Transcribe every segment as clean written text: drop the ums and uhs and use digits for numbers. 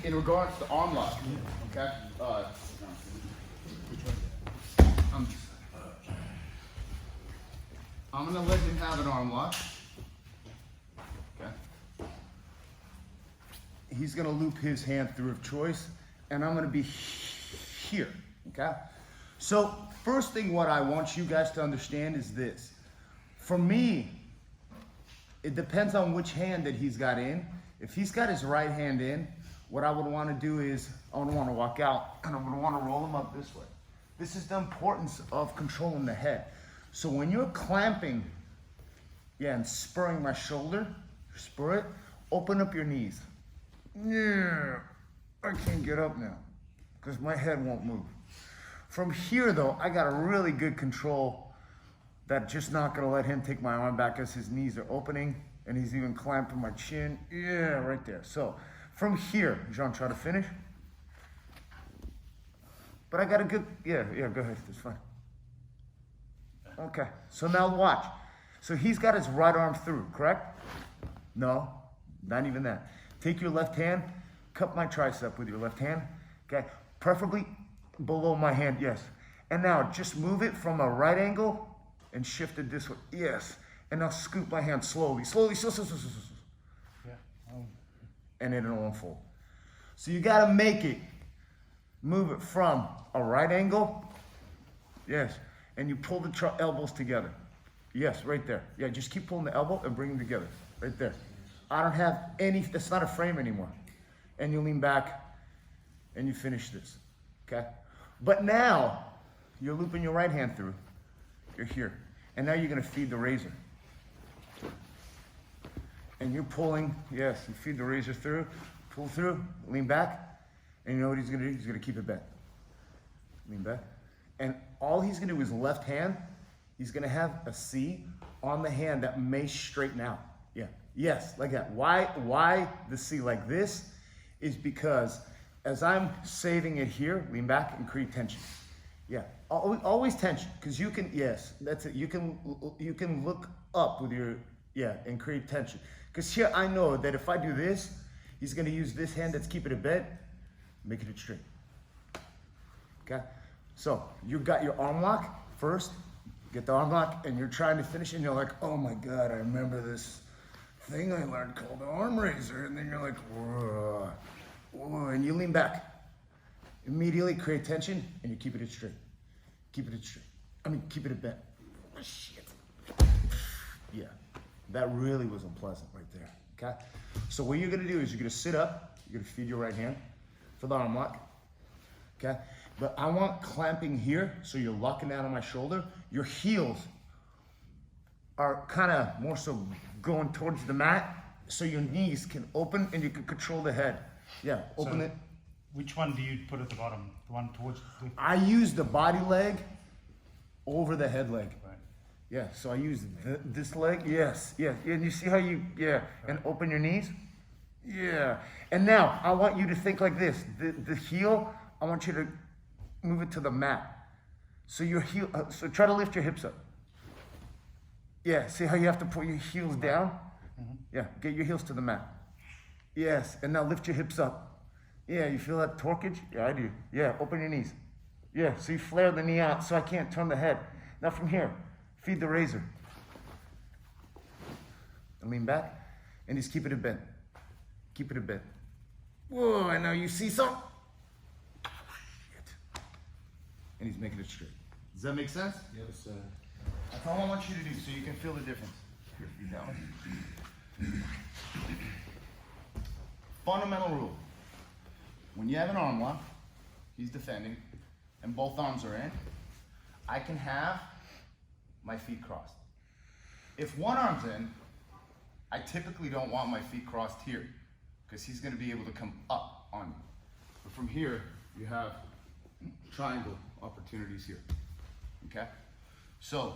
in regards to arm lock, okay? I'm gonna let him have an arm lock. Okay. He's gonna loop his hand through of choice, and I'm gonna be here. Okay. So first thing, what I want you guys to understand is this. For me, it depends on which hand that he's got in. If he's got his right hand in, what I would want to do is I would want to walk out, and I would want to roll him up this way. This is the importance of controlling the head. So when you're clamping, and spurring my shoulder, spur it, open up your knees. Yeah, I can't get up now because my head won't move. From here though, I got a really good control that just not gonna let him take my arm back as his knees are opening and he's even clamping my chin. Yeah, right there. So from here, Jean, try to finish. But I got a good, yeah, go ahead, it's fine. Okay, so now watch. So he's got his right arm through, correct? No, not even that. Take your left hand, cup my tricep with your left hand, okay? Preferably below my hand, yes. And now just move it from a right angle and shift it this way, yes. And now scoop my hand slowly. Yeah. And it'll unfold. So you gotta make it, move it from a right angle, yes. And you pull the elbows together. Yes, right there. Yeah, just keep pulling the elbow and bring them together. Right there. I don't have any, that's not a frame anymore. And you lean back and you finish this, okay? But now, you're looping your right hand through. You're here. And now you're gonna feed the razor. And you're pulling, yes, you feed the razor through, pull through, lean back, and you know what he's gonna do? He's gonna keep it bent. Lean back. And all he's gonna do is left hand, he's gonna have a C on the hand that may straighten out. Yeah, yes, like that. Why the C like this is because as I'm saving it here, lean back and create tension. Yeah, always tension, because you can, yes, that's it. You can look up with your, yeah, and create tension. Because here I know that if I do this, he's gonna use this hand that's keeping it bent, making it straight. Okay? So you got your arm lock first, get the arm lock, and you're trying to finish, and you're like, oh my God, I remember this thing I learned called the arm raiser, and then you're like, whoa, whoa, and you lean back. Immediately create tension, and you keep it straight. Keep it straight. I mean, keep it bent. Oh, shit. Yeah, that really was unpleasant right there, okay? So what you're gonna do is you're gonna sit up, you're gonna feed your right hand for the arm lock, okay? But I want clamping here, so you're locking down on my shoulder. Your heels are kind of more so going towards the mat, so your knees can open and you can control the head. Yeah, open it. Which one do you put at the bottom? The one towards the... I use the body leg over the head leg. Right. Yeah, so I use this leg, yes, yes. And you see how you, yeah, right. And open your knees? Yeah. And now, I want you to think like this. The heel, I want you to move it to the mat. So your heel, so try to lift your hips up. Yeah, see how you have to put your heels down? Mm-hmm. Yeah, get your heels to the mat. Yes, and now lift your hips up. Yeah, you feel that torquage? Yeah, I do. Yeah, open your knees. Yeah, so you flare the knee out so I can't turn the head. Now from here, feed the razor. And lean back, and just keep it bent. Keep it bent. Whoa, and now you see some? And he's making it straight. Does that make sense? Yes, sir. That's all I want you to do so you can feel the difference. Here, feet down. Fundamental rule. When you have an arm lock, he's defending, and both arms are in, I can have my feet crossed. If one arm's in, I typically don't want my feet crossed here because he's going to be able to come up on you. But from here, you have triangle opportunities here, okay? So,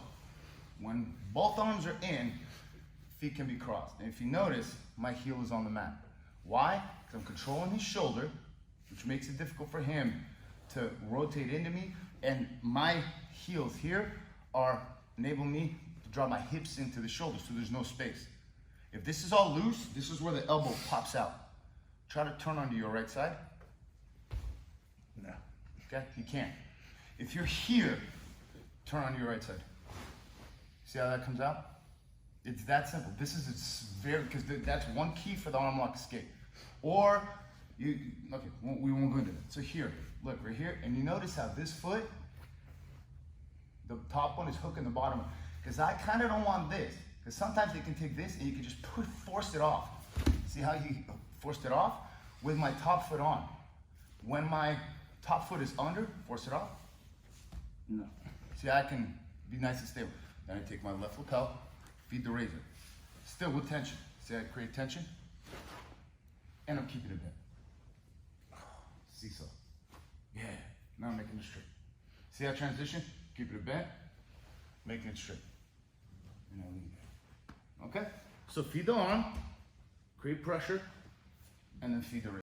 when both arms are in, feet can be crossed. And if you notice, my heel is on the mat. Why? Because I'm controlling his shoulder, which makes it difficult for him to rotate into me, and my heels here are enabling me to draw my hips into the shoulder, so there's no space. If this is all loose, this is where the elbow pops out. try to turn onto your right side. No. Okay? You can't. If you're here, turn on your right side. See how that comes out? It's that simple. This is because that's one key for the Armlock Escape. Or okay, we won't go into that. So here, look right here, and you notice how this foot, the top one is hooking the bottom. Because I kind of don't want this. Because sometimes they can take this and you can just force it off. See how he forced it off? With my top foot on. When my top foot is under, force it off. No. See, I can be nice and stable. Then I take my left lapel, feed the razor. Still with tension. See, I create tension. And I'm keeping it bent. Seesaw. Yeah. Now I'm making it straight. See that transition? Keeping it bent, making it straight. And I lean back. Okay? So feed the arm, create pressure, and then feed the razor.